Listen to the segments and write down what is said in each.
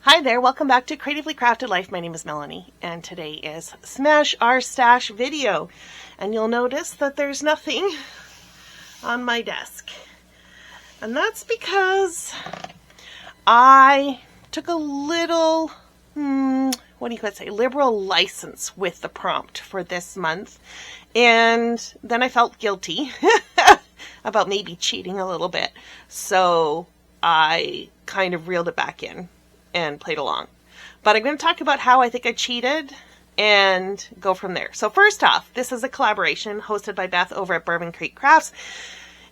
Hi there, welcome back to Creatively Crafted Life. My name is Melanie, and today is Smash Our Stash video. And you'll notice that there's nothing on my desk. And that's because I took a little, liberal license with the prompt for this month. And then I felt guilty about maybe cheating a little bit. So I kind of reeled it back in and played along. But I'm going to talk about how I think I cheated and go from there. So first off, this is a collaboration hosted by Beth over at Bourbon Creek Crafts.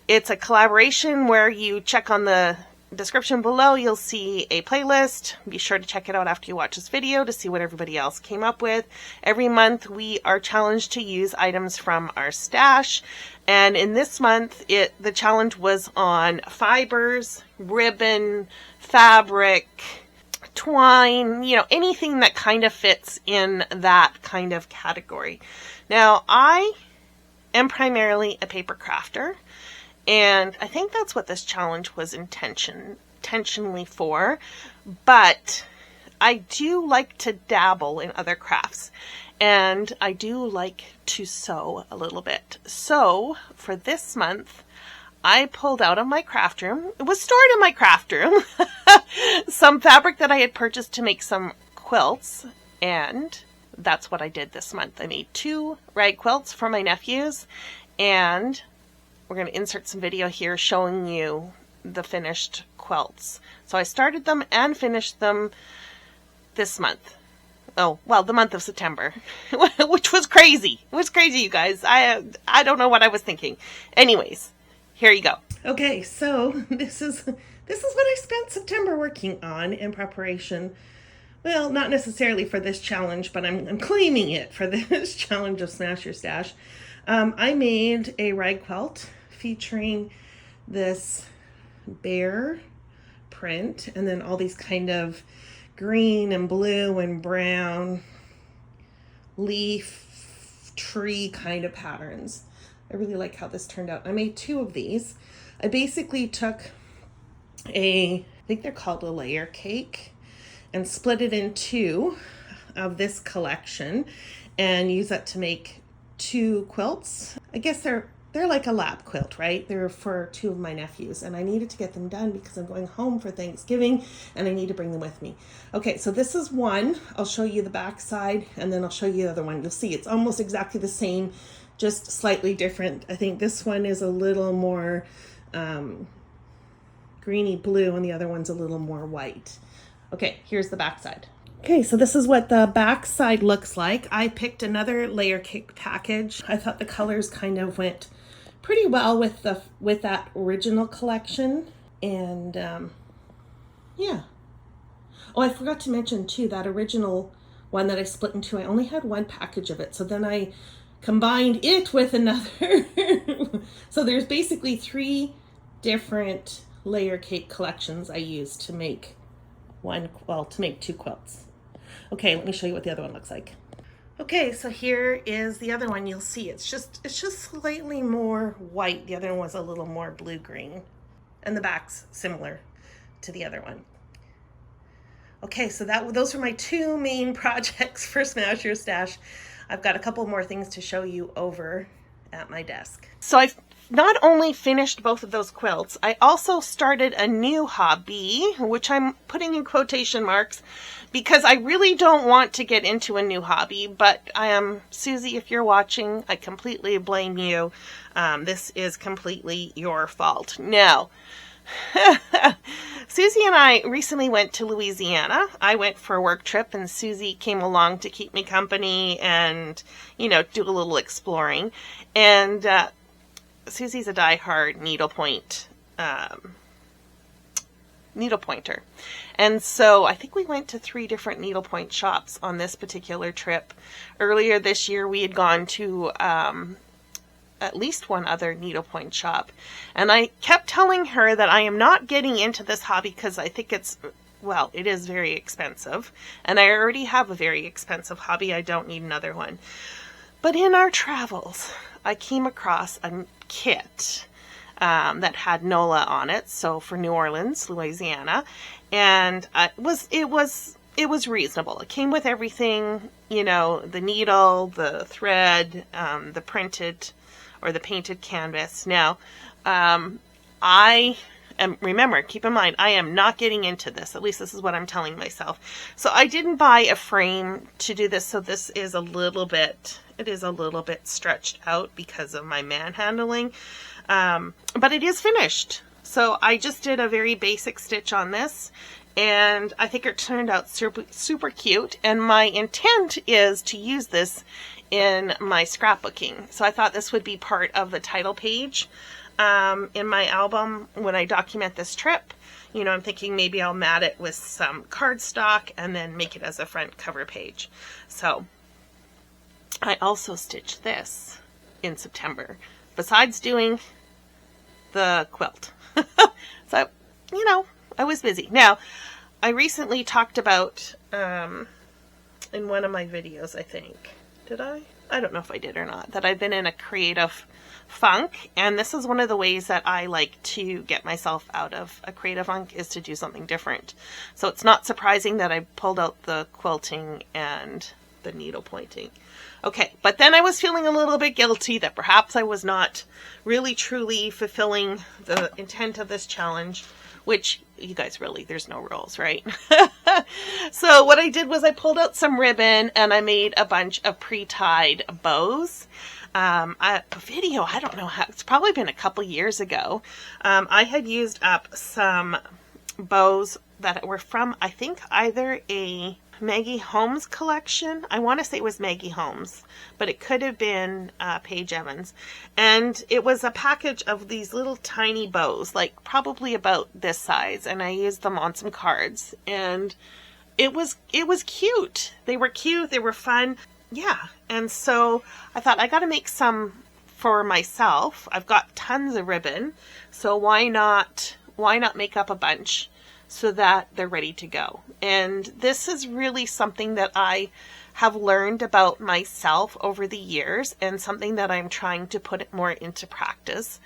It's a collaboration where you check on the description below, you'll see a playlist. Be sure to check it out after you watch this video to see what everybody else came up with. Every month we are challenged to use items from our stash. And in this month, the challenge was on fibers, ribbon, fabric, twine, anything that kind of fits in that kind of category. Now, I am primarily a paper crafter, and I think that's what this challenge was intentionally for, but I do like to dabble in other crafts, and I do like to sew a little bit. So, for this month, I pulled out of my craft room. It was stored in my craft room. Some fabric that I had purchased to make some quilts. And that's what I did this month. I made 2 rag quilts for my nephews. And we're going to insert some video here showing you the finished quilts. So I started them and finished them this month. Oh, well, the month of September, which was crazy. It was crazy, you guys. I don't know what I was thinking. Anyways. Here you go. Okay, so this is what I spent September working on in preparation. Well, not necessarily for this challenge, but I'm claiming it for this challenge of Smash Your Stash. I made a rag quilt featuring this bear print and then all these kind of green and blue and brown leaf tree kind of patterns. I really like how this turned out. I made 2 of these. I basically took I think they're called a layer cake, and split it in 2 of this collection and use that to make 2 quilts. I guess they're like a lap quilt, right? They're for 2 of my nephews, and I needed to get them done because I'm going home for Thanksgiving and I need to bring them with me. Okay, so this is one. I'll show you the back side and then I'll show you the other one. You'll see it's almost exactly the same, just slightly different. I think this one is a little more greeny blue and the other one's a little more white. Okay, here's the back side. Okay, so this is what the back side looks like. I picked another layer cake package. I thought the colors kind of went pretty well with that original collection. And yeah. Oh, I forgot to mention too, that original one that I split in 2, I only had 1 package of it. So then I combined it with another. So there's basically 3 different layer cake collections I used to make 2 quilts. Okay, let me show you what the other one looks like. Okay, so here is the other one. You'll see it's just slightly more white. The other one was a little more blue-green. And the back's similar to the other one. Okay, so those were my 2 main projects for Smash Your Stash. I've got a couple more things to show you over at my desk. So I've not only finished both of those quilts, I also started a new hobby, which I'm putting in quotation marks because I really don't want to get into a new hobby, but Susie, if you're watching, I completely blame you. This is completely your fault. Now, Susie and I recently went to Louisiana. I went for a work trip and Susie came along to keep me company and, do a little exploring. And Susie's a diehard needlepointer. And so I think we went to 3 different needlepoint shops on this particular trip. Earlier this year, we had gone to at least one other needlepoint shop. And I kept telling her that I am not getting into this hobby because I think it is very expensive. And I already have a very expensive hobby. I don't need another one. But in our travels, I came across a kit that had NOLA on it. So for New Orleans, Louisiana. And it was reasonable. It came with everything, you know, the needle, the thread, the printed or the painted canvas. Now, remember, keep in mind, I am not getting into this. At least this is what I'm telling myself. So I didn't buy a frame to do this. So this is a little bit stretched out because of my manhandling. But it is finished. So I just did a very basic stitch on this, and I think it turned out super, super cute. And my intent is to use this in my scrapbooking. So I thought this would be part of the title page in my album when I document this trip. You know, I'm thinking maybe I'll mat it with some cardstock and then make it as a front cover page. So I also stitched this in September, besides doing the quilt. So, you know, I was busy. Now, I recently talked about, in one of my videos, I think, did I? I don't know if I did or not, that I've been in a creative funk, and this is one of the ways that I like to get myself out of a creative funk, is to do something different. So it's not surprising that I pulled out the quilting and the needle pointing. Okay, but then I was feeling a little bit guilty that perhaps I was not really truly fulfilling the intent of this challenge, which, you guys, really, there's no rules, right? So what I did was I pulled out some ribbon and I made a bunch of pre-tied bows. A video, I don't know how, it's probably been a couple years ago. I had used up some bows that were from, I think, either a Maggie Holmes collection. I want to say it was Maggie Holmes, but it could have been Paige Evans. And it was a package of these little tiny bows, like probably about this size. And I used them on some cards, and it was cute. They were cute. They were fun. Yeah. And so I thought, I got to make some for myself. I've got tons of ribbon, so why not make up a bunch so that they're ready to go. And this is really something that I have learned about myself over the years, and something that I'm trying to put more into practice,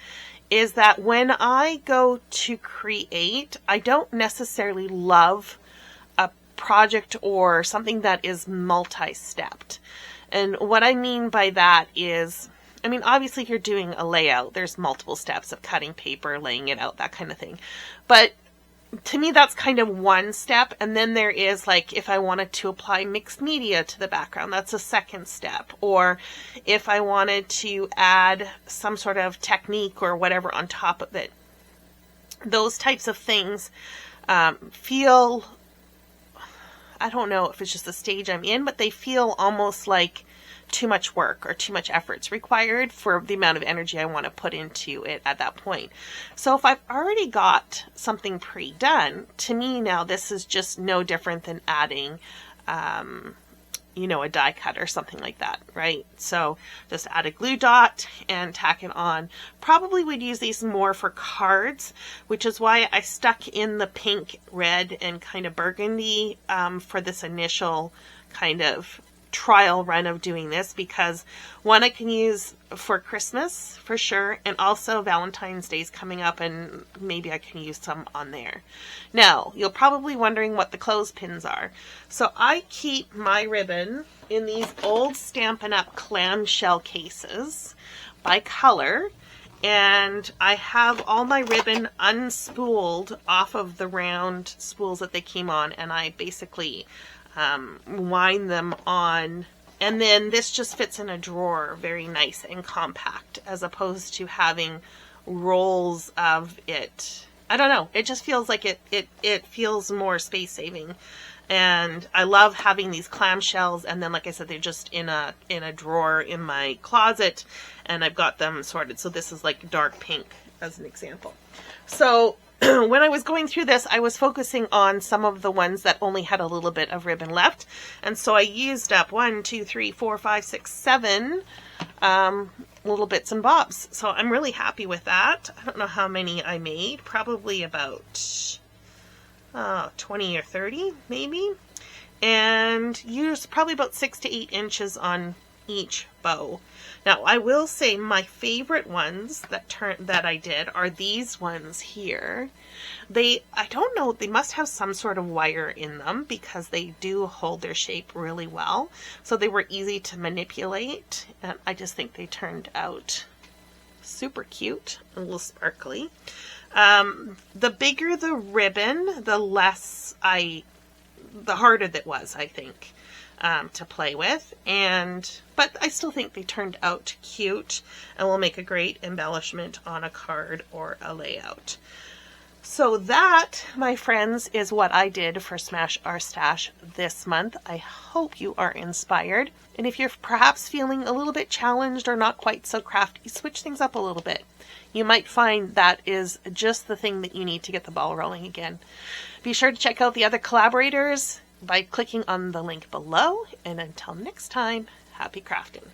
is that when I go to create, I don't necessarily love a project or something that is multi-stepped. And what I mean by that is, I mean, obviously if you're doing a layout, there's multiple steps of cutting paper, laying it out, that kind of thing. But to me, that's kind of one step. And then there is, like, if I wanted to apply mixed media to the background, that's a second step. Or if I wanted to add some sort of technique or whatever on top of it, those types of things feel, I don't know if it's just the stage I'm in, but they feel almost like too much work or too much effort's required for the amount of energy I want to put into it at that point. So if I've already got something pre-done, to me now this is just no different than adding, you know, a die cut or something like that, right? So just add a glue dot and tack it on. Probably would use these more for cards, which is why I stuck in the pink, red, and kind of burgundy for this initial kind of trial run of doing this, because one, I can use for Christmas for sure, and also Valentine's Day's coming up, and maybe I can use some on there. Now, you're probably wondering what the clothespins are. So I keep my ribbon in these old Stampin' Up! Clamshell cases by color, and I have all my ribbon unspooled off of the round spools that they came on, and I basically wind them on, and then this just fits in a drawer very nice and compact, as opposed to having rolls of it. I don't know, it just feels like it feels more space saving, and I love having these clamshells, and then like I said, they're just in a drawer in my closet, and I've got them sorted. So this is like dark pink as an example. So when I was going through this, I was focusing on some of the ones that only had a little bit of ribbon left. And so I used up 1, 2, 3, 4, 5, 6, 7 little bits and bobs. So I'm really happy with that. I don't know how many I made. Probably about 20 or 30 maybe. And used probably about 6 to 8 inches on each bow. Now, I will say my favorite ones that I did are these ones here. I don't know, they must have some sort of wire in them because they do hold their shape really well. So they were easy to manipulate, and I just think they turned out super cute, a little sparkly. The bigger the ribbon, the harder that was, I think, to play with. But I still think they turned out cute and will make a great embellishment on a card or a layout. So that, my friends, is what I did for Smash Our Stash this month. I hope you are inspired. And if you're perhaps feeling a little bit challenged or not quite so crafty, switch things up a little bit. You might find that is just the thing that you need to get the ball rolling again. Be sure to check out the other collaborators by clicking on the link below. And until next time, happy crafting.